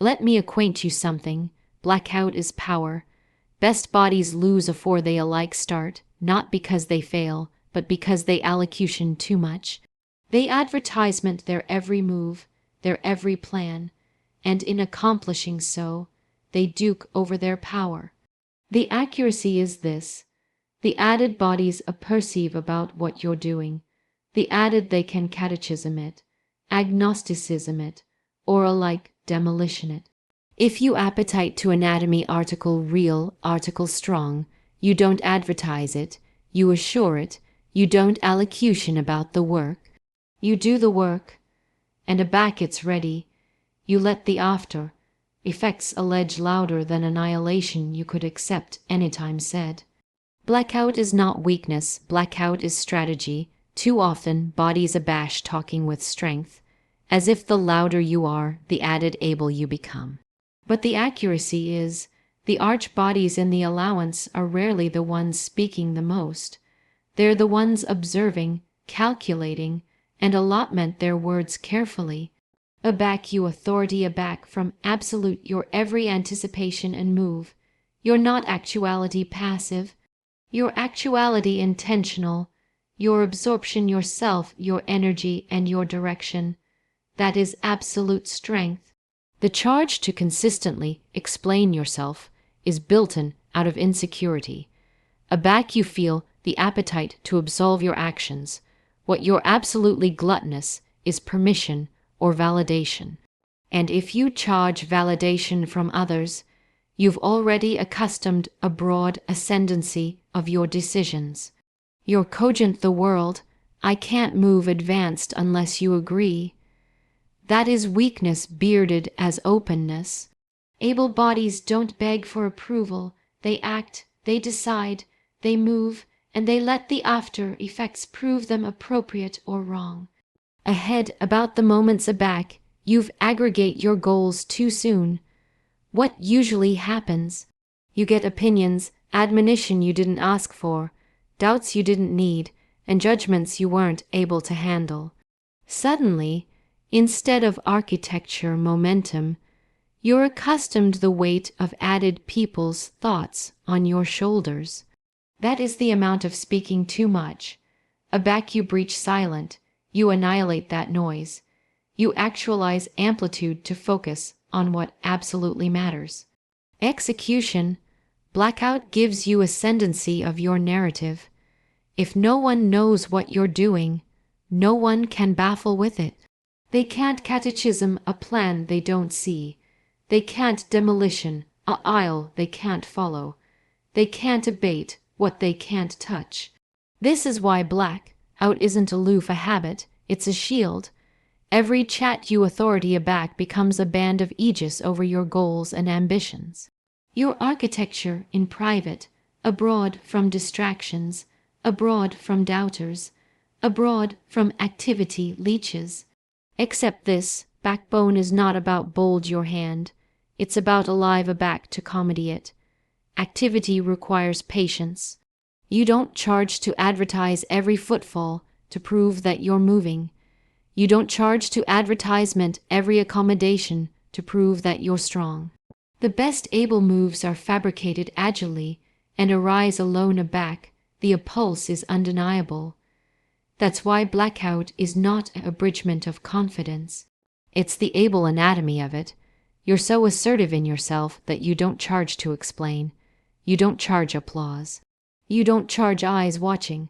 Let me acquaint you something. Blackout is power. Best bodies lose afore they alike start, not because they fail, but because they allocution too much. They advertisement their every move, their every plan, and in accomplishing so, they duke over their power. The accuracy is this: the added bodies apperceive about what you're doing, the added they can catechism it, agnosticism it, or alike demolition it. If you appetite to anatomy article real, article strong, you don't advertise it, you assure it, you don't allocution about the work. You do the work, and aback it's ready, you let the after effects allege louder than annihilation you could accept anytime said. Blackout is not weakness, blackout is strategy. Too often, bodies abash talking with strength, as if the louder you are, the added able you become. But the accuracy is, the arch bodies in the allowance are rarely the ones speaking the most. They're the ones observing, calculating, and allotment their words carefully. Aback you authority, aback from absolute your every anticipation and move. You're not actuality passive, your actuality intentional, your absorption yourself, your energy and your direction. That is absolute strength. The charge to consistently explain yourself is built-in out of insecurity. Aback you feel the appetite to absolve your actions. What you're absolutely gluttonous is permission or validation. And if you charge validation from others, you've already accustomed a broad ascendancy of your decisions. You're cogent the world, I can't move advanced unless you agree. That is weakness bearded as openness. Able bodies don't beg for approval, they act, they decide, they move, and they let the after effects prove them appropriate or wrong. Ahead about the moments aback, you've aggregate your goals too soon. What usually happens? You get opinions, admonition you didn't ask for, doubts you didn't need, and judgments you weren't able to handle. Suddenly, instead of architecture momentum, you're accustomed the weight of added people's thoughts on your shoulders. That is the amount of speaking too much. Aback you breach silent, you annihilate that noise. You actualize amplitude to focus on what absolutely matters. Execution, blackout gives you ascendancy of your narrative. If no one knows what you're doing, no one can baffle with it. They can't catechism a plan they don't see. They can't demolition a aisle they can't follow. They can't abate what they can't touch. This is why blackout isn't aloof a habit, it's a shield. Every chat you authority aback becomes a band of aegis over your goals and ambitions. Your architecture in private, abroad from distractions, abroad from doubters, abroad from activity leeches. Except this, backbone is not about bold your hand, it's about alive aback to comedy it. Activity requires patience. You don't charge to advertise every footfall to prove that you're moving. You don't charge to advertisement every accommodation to prove that you're strong. The best able moves are fabricated agilely and arise alone aback. The impulse is undeniable. That's why blackout is not an abridgment of confidence. It's the able anatomy of it. You're so assertive in yourself that you don't charge to explain. You don't charge applause. You don't charge eyes watching.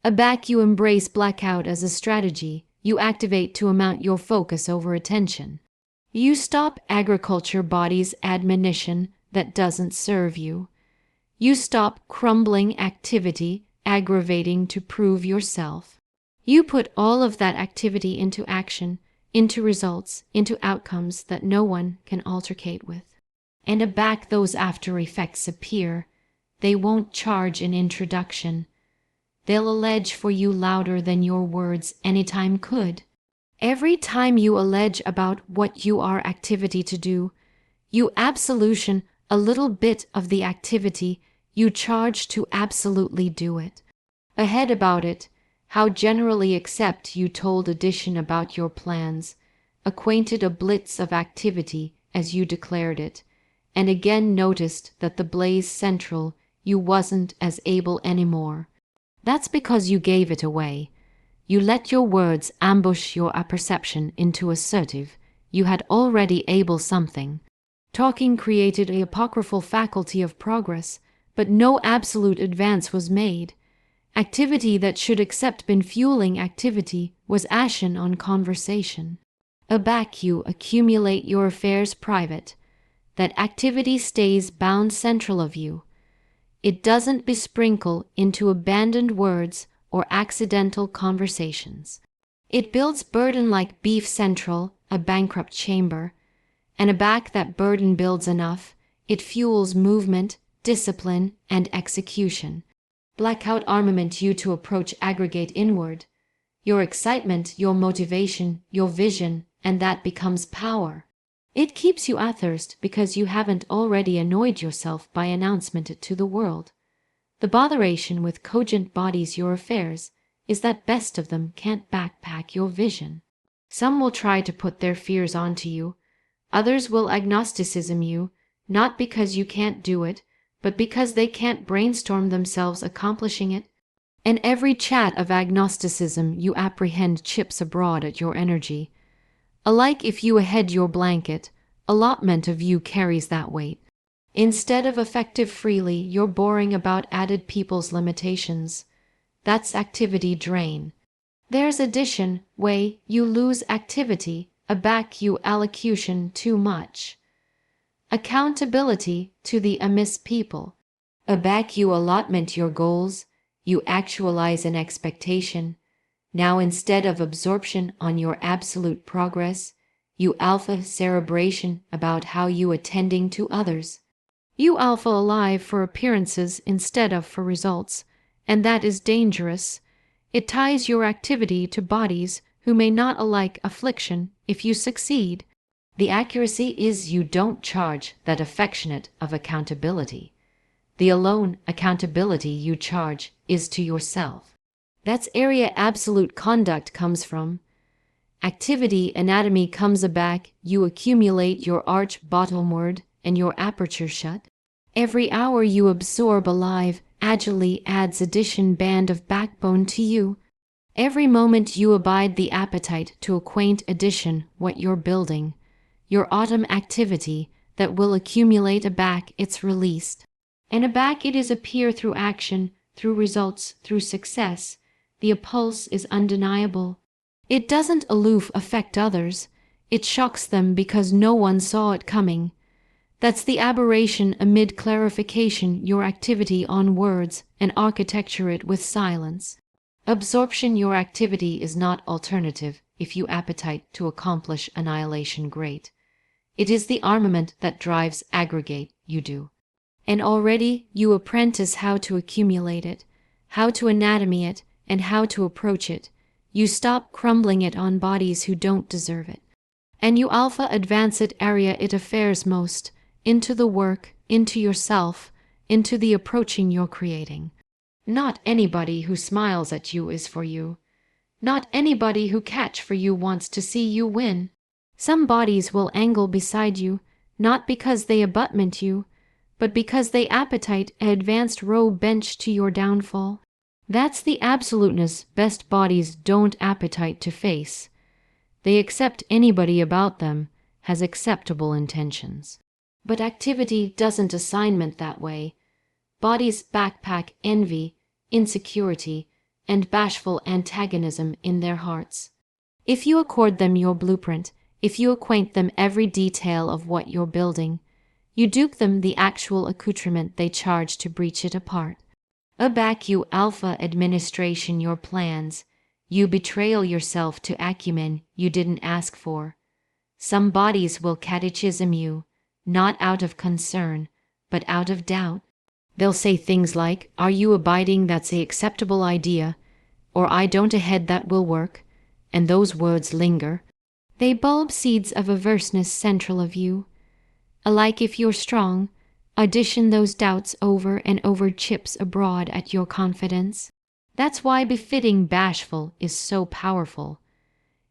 Aback you embrace blackout as a strategy. You activate to amount your focus over attention. You stop agriculture body's admonition that doesn't serve you. You stop crumbling activity aggravating to prove yourself. You put all of that activity into action, into results, into outcomes that no one can altercate with. And aback those after effects appear. They won't charge an introduction. They'll allege for you louder than your words anytime could. Every time you allege about what you are activity to do, you absolution a little bit of the activity you charge to absolutely do it. Ahead about it, how generally accept you told addition about your plans, acquainted a blitz of activity as you declared it, and again noticed that the blaze central you wasn't as able anymore. That's because you gave it away. You let your words ambush your apperception into assertive. You had already able something. Talking created a apocryphal faculty of progress, but no absolute advance was made. Activity that should accept been fueling activity was ashen on conversation. Aback you accumulate your affairs private. That activity stays bound central of you. It doesn't besprinkle into abandoned words or accidental conversations. It builds burden like beef central, a bankrupt chamber, and aback that burden builds enough, it fuels movement, discipline, and execution. Blackout armament you to approach aggregate inward. Your excitement, your motivation, your vision, and that becomes power. It keeps you athirst because you haven't already annoyed yourself by announcement it to the world. The botheration with cogent bodies your affairs is that best of them can't backpack your vision. Some will try to put their fears onto you. Others will agnosticism you, not because you can't do it, but because they can't brainstorm themselves accomplishing it. And every chat of agnosticism you apprehend chips abroad at your energy. Alike if you ahead your blanket, allotment of you carries that weight. Instead of effective freely, you're boring about added people's limitations. That's activity drain. There's addition, way, you lose activity, aback you allocution too much. Accountability to the amiss people. Aback you allotment your goals, you actualize an expectation. Now instead of absorption on your absolute progress, you alpha cerebration about how you attending to others. You alpha alive for appearances instead of for results, and that is dangerous. It ties your activity to bodies who may not alike affliction if you succeed. The accuracy is you don't charge that affectionate of accountability. The alone accountability you charge is to yourself. That's area absolute conduct comes from. Activity anatomy comes aback, you accumulate your arch bottomward and your aperture shut. Every hour you absorb alive, agilely adds addition band of backbone to you. Every moment you abide the appetite to acquaint addition what you're building. Your autumn activity that will accumulate aback it's released. And aback it is appear through action, through results, through success. The impulse is undeniable. It doesn't aloof affect others. It shocks them because no one saw it coming. That's the aberration amid clarification your activity on words and architecture it with silence. Absorption your activity is not alternative if you appetite to accomplish annihilation great. It is the armament that drives aggregate you do. And already you apprentice how to accumulate it, how to anatomy it, and how to approach it. You stop crumbling it on bodies who don't deserve it. And you alpha advance it area it affairs most, into the work, into yourself, into the approaching you're creating. Not anybody who smiles at you is for you. Not anybody who catch for you wants to see you win. Some bodies will angle beside you, not because they abutment you, but because they appetite an advanced row bench to your downfall. That's the absoluteness best bodies don't appetite to face. They accept anybody about them has acceptable intentions. But activity doesn't assignment that way. Bodies backpack envy, insecurity, and bashful antagonism in their hearts. If you accord them your blueprint, if you acquaint them every detail of what you're building, you duke them the actual accoutrement they charge to breach it apart. Aback you alpha administration your plans, you betrayal yourself to acumen you didn't ask for. Some bodies will catechism you, not out of concern, but out of doubt. They'll say things like, "Are you abiding that's a acceptable idea?" or "I don't ahead that will work," and those words linger. They bulb seeds of averseness central of you. Alike if you're strong, audition those doubts over and over chips abroad at your confidence. That's why befitting bashful is so powerful.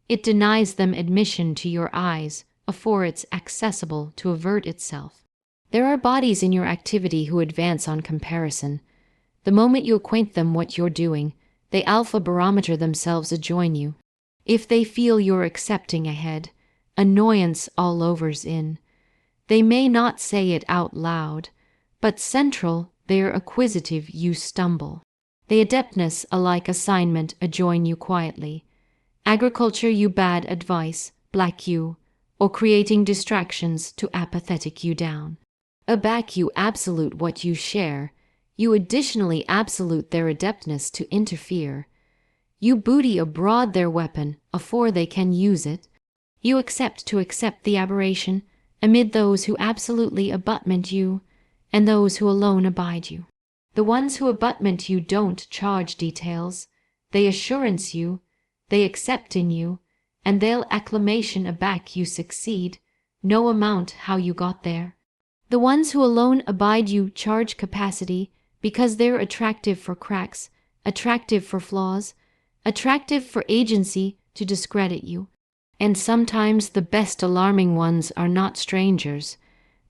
It denies them admission to your eyes, afore it's accessible to avert itself. There are bodies in your activity who advance on comparison. The moment you acquaint them what you're doing, they alpha barometer themselves adjoin you. If they feel you're accepting ahead, annoyance all overs in. They may not say it out loud, but central, they're acquisitive, you stumble. They adeptness alike assignment adjoin you quietly. Agriculture you bad advice, black you, or creating distractions to apathetic you down. Aback you absolute what you share, you additionally absolute their adeptness to interfere. You booty abroad their weapon, afore they can use it. You accept the aberration, amid those who absolutely abutment you, and those who alone abide you. The ones who abutment you don't charge details, they assurance you, they accept in you, and they'll acclamation aback you succeed, no amount how you got there. The ones who alone abide you charge capacity, because they're attractive for cracks, attractive for flaws, attractive for agency to discredit you. And sometimes the best alarming ones are not strangers,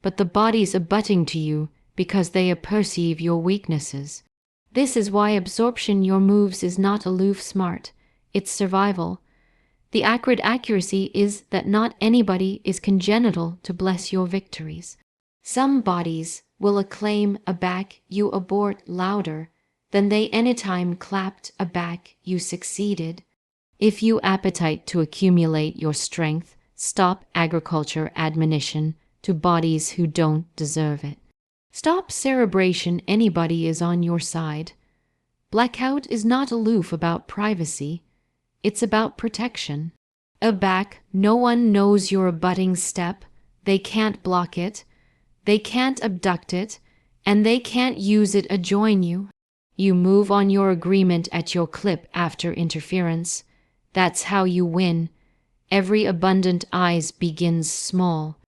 but the bodies abutting to you because they perceive your weaknesses. This is why absorption your moves is not aloof smart, it's survival. The acrid accuracy is that not anybody is congenital to bless your victories. Some bodies will acclaim aback you abort louder than they anytime clapped aback you succeeded. If you appetite to accumulate your strength, stop agriculture admonition to bodies who don't deserve it. Stop cerebration anybody is on your side. Blackout is not aloof about privacy. It's about protection. Aback, no one knows your abutting step. They can't block it. They can't abduct it. And they can't use it adjoin you. You move on your agreement at your clip after interference. That's how you win. Every abundant eyes begins small.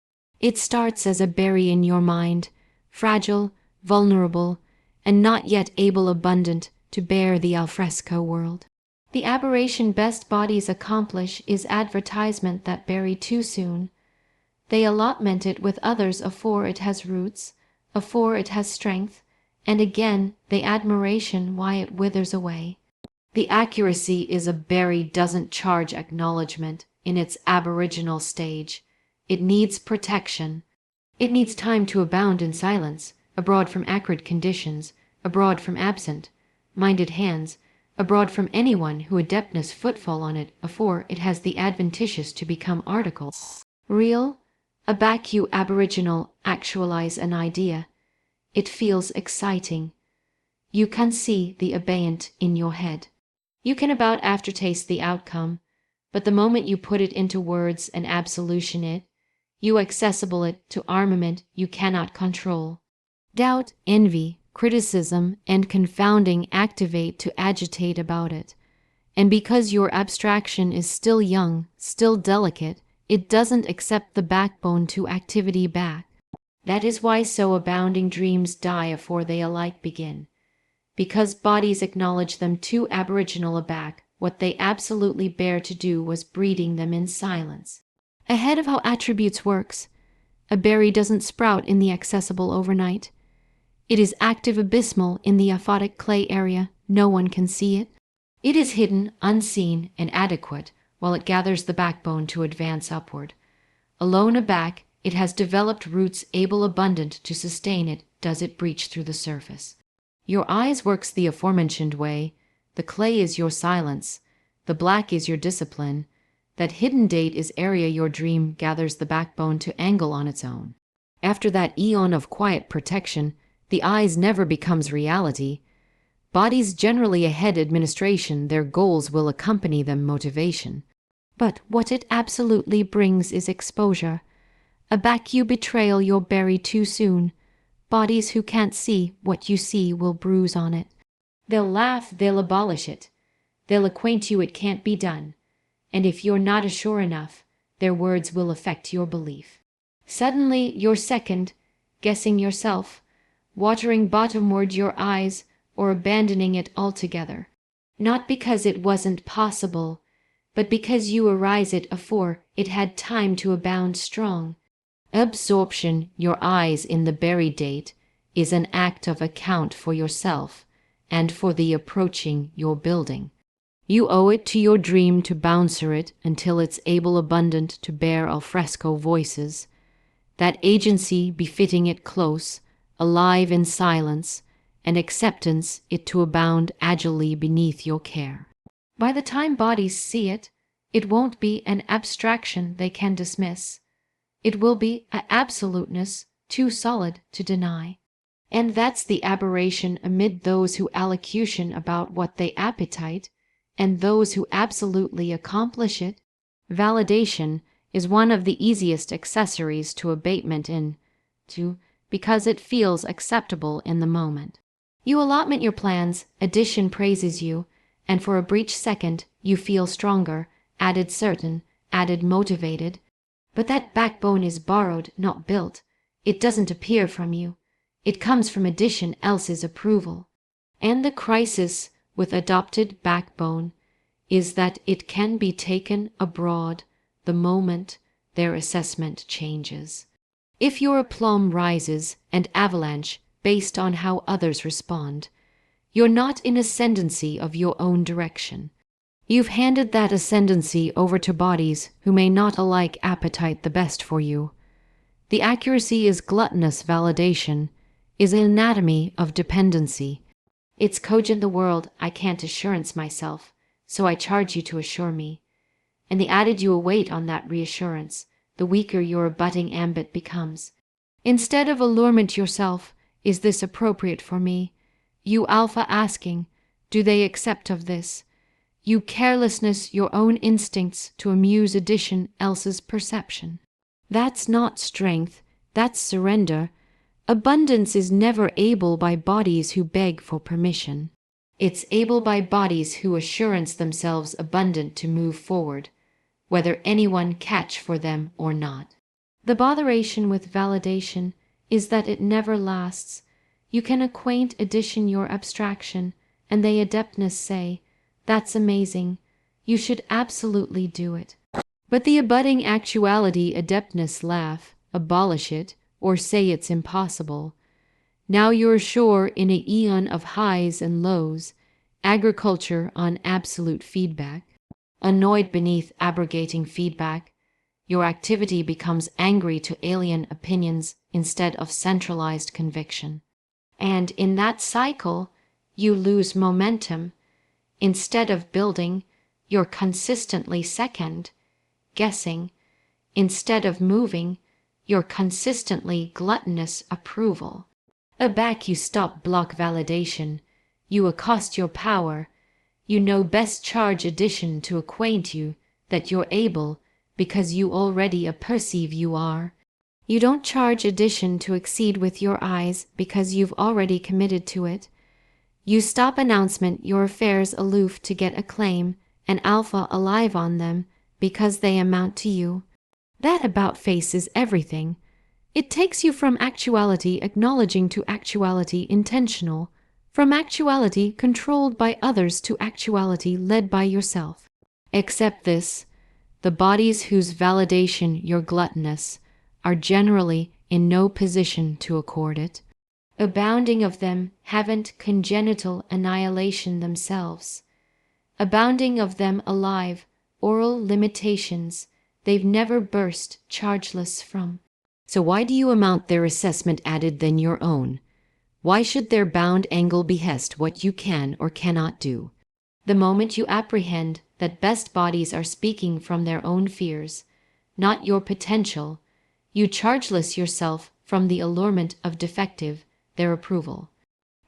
It starts as a berry in your mind, fragile, vulnerable, and not yet able abundant to bear the alfresco world. The aberration best bodies accomplish is advertisement that berry too soon. They allotment it with others afore it has roots, afore it has strength, and again they admiration why it withers away. The accuracy is a berry doesn't charge acknowledgement in its aboriginal stage. It needs protection. It needs time to abound in silence, abroad from acrid conditions, abroad from absent-minded hands, abroad from anyone who adeptness footfall on it afore it has the adventitious to become articles. Real, aback you aboriginal actualize an idea. It feels exciting. You can see the abeyant in your head. You can about aftertaste the outcome, but the moment you put it into words and absolution it, you accessible it to armament you cannot control. Doubt, envy, criticism, and confounding activate to agitate about it. And because your abstraction is still young, still delicate, it doesn't accept the backbone to activity back. That is why so abounding dreams die afore they alike begin. Because bodies acknowledge them too aboriginal aback, what they absolutely bear to do was breeding them in silence. Ahead of how attributes works, a berry doesn't sprout in the accessible overnight. It is active abysmal in the aphotic clay area, no one can see it. It is hidden, unseen, and adequate while it gathers the backbone to advance upward. Alone aback, it has developed roots able abundant to sustain it, does it breach through the surface. Your eyes works the aforementioned way, the clay is your silence, the black is your discipline, that hidden date is area your dream gathers the backbone to angle on its own. After that eon of quiet protection, the eyes never becomes reality. Bodies generally ahead administration, their goals will accompany them motivation. But what it absolutely brings is exposure. Aback you betrayal your berry too soon. Bodies who can't see what you see will bruise on it. They'll laugh, they'll abolish it. They'll acquaint you it can't be done. And if you're not assured enough, their words will affect your belief. Suddenly you're second, guessing yourself, watering bottomward your eyes, or abandoning it altogether. Not because it wasn't possible, but because you arise it afore it had time to abound strong. Absorption, your eyes in the buried date, is an act of account for yourself and for the approaching your building. You owe it to your dream to bouncer it until it's able abundant to bear al fresco voices, that agency befitting it close, alive in silence, and acceptance it to abound agilely beneath your care. By the time bodies see it, it won't be an abstraction they can dismiss. It will be an absoluteness too solid to deny. And that's the aberration amid those who allocution about what they appetite, and those who absolutely accomplish it. Validation is one of the easiest accessories to abatement because it feels acceptable in the moment. You allotment your plans, addition praises you, and for a brief second you feel stronger, added certain, added motivated. But that backbone is borrowed, not built. It doesn't appear from you. It comes from addition else's approval. And the crisis with adopted backbone is that it can be taken abroad the moment their assessment changes. If your aplomb rises and avalanche based on how others respond, you're not in ascendancy of your own direction. You've handed that ascendancy over to bodies who may not alike appetite the best for you. The accuracy is gluttonous validation, is an anatomy of dependency. It's cogent the world I can't assurance myself, so I charge you to assure me. And the added you await on that reassurance, the weaker your abutting ambit becomes. Instead of allurement yourself, is this appropriate for me? You alpha asking, do they accept of this? You carelessness your own instincts to amuse addition else's perception. That's not strength, that's surrender. Abundance is never able by bodies who beg for permission. It's able by bodies who assurance themselves abundant to move forward, whether anyone catch for them or not. The botheration with validation is that it never lasts. You can acquaint addition your abstraction, and they adeptness say, that's amazing, you should absolutely do it. But the abutting actuality adeptness laugh, abolish it, or say it's impossible. Now you're sure in a eon of highs and lows, agriculture on absolute feedback. Annoyed beneath abrogating feedback, your activity becomes angry to alien opinions instead of centralized conviction. And in that cycle, you lose momentum. Instead of building, you're consistently second, guessing. Instead of moving, you're consistently gluttonous approval. Aback you stop block validation. You accost your power. You know best charge addition to acquaint you that you're able because you already perceive you are. You don't charge addition to exceed with your eyes because you've already committed to it. You stop announcement your affairs aloof to get acclaim and alpha alive on them because they amount to you. That about face is everything. It takes you from actuality acknowledging to actuality intentional, from actuality controlled by others to actuality led by yourself. Accept this, the bodies whose validation you're gluttonous are generally in no position to accord it. Abounding of them haven't congenital annihilation themselves. Abounding of them alive, oral limitations, they've never burst chargeless from. So why do you amount their assessment added than your own? Why should their bound angle behest what you can or cannot do? The moment you apprehend that best bodies are speaking from their own fears, not your potential, you chargeless yourself from the allurement of defective, their approval.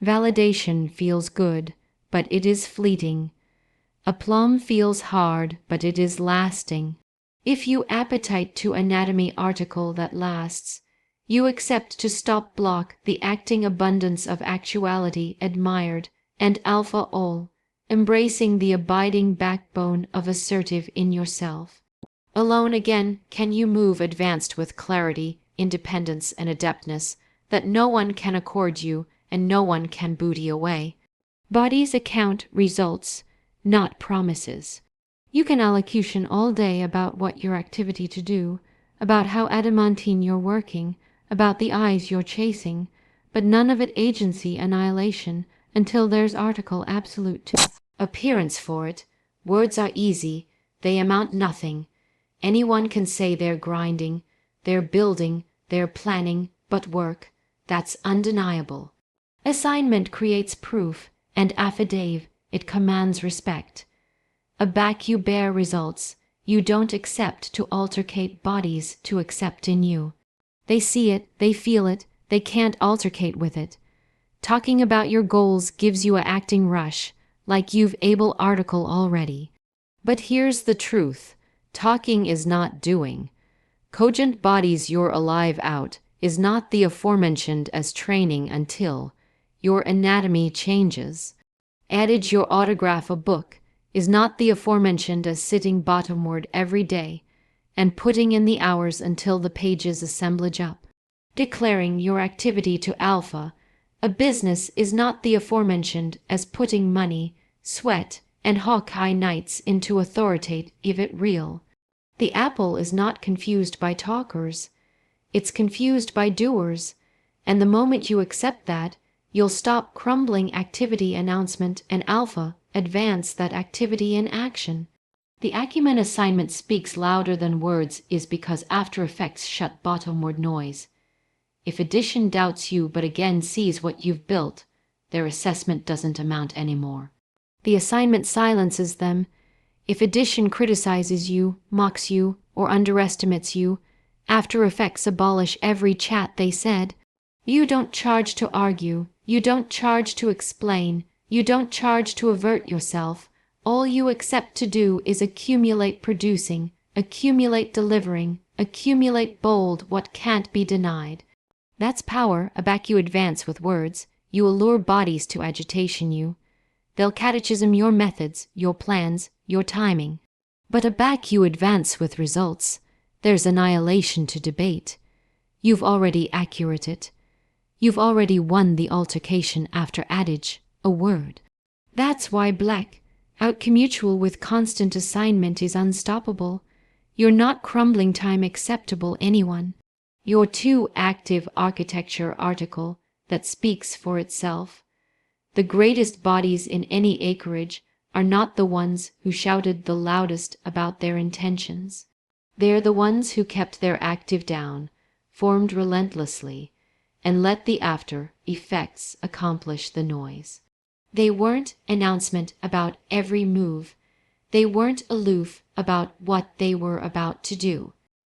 Validation feels good, but it is fleeting. Aplomb feels hard, but it is lasting. If you appetite to anatomy article that lasts, you accept to stop block the acting abundance of actuality admired and alpha all, embracing the abiding backbone of assertive in yourself. Alone again can you move advanced with clarity, independence, and adeptness that no one can accord you and no one can booty away. Bodies account results, not promises. You can allocution all day about what your activity to do, about how adamantine you're working, about the eyes you're chasing, but none of it agency annihilation until there's article absolute to appearance for it. Words are easy, they amount nothing. Anyone can say they're grinding, they're building, they're planning, but work, that's undeniable. Assignment creates proof, and affidavit, it commands respect. Aback you bear results, you don't accept to altercate bodies to accept in you. They see it, they feel it, they can't altercate with it. Talking about your goals gives you a acting rush, like you've able article already. But here's the truth, talking is not doing. Cogent bodies you're alive out is not the aforementioned as training until your anatomy changes. Adage your autograph a book is not the aforementioned as sitting bottomward every day and putting in the hours until the pages assemblage up. Declaring your activity to alpha, a business is not the aforementioned as putting money, sweat, and Hawkeye nights into authoritate if it real. The apple is not confused by talkers, it's confused by doers, and the moment you accept that, you'll stop crumbling activity announcement and alpha, advance that activity in action. The acumen assignment speaks louder than words is because after effects shut bottomward noise. If addition doubts you but again sees what you've built, their assessment doesn't amount anymore. The assignment silences them. If addition criticizes you, mocks you, or underestimates you, after effects abolish every chat they said. You don't charge to argue, you don't charge to explain, you don't charge to avert yourself. All you accept to do is accumulate producing, accumulate delivering, accumulate bold what can't be denied. That's power. Aback you advance with words, you allure bodies to agitation you. They'll catechism your methods, your plans, your timing. But aback you advance with results. There's annihilation to debate. You've already accurate it. You've already won the altercation after adage, a word. That's why black, out commutual with constant assignment is unstoppable. You're not crumbling time acceptable anyone. You're too active architecture article that speaks for itself. The greatest bodies in any acreage are not the ones who shouted the loudest about their intentions. They're the ones who kept their active down, formed relentlessly, and let the after effects accomplish the noise. They weren't announcement about every move. They weren't aloof about what they were about to do.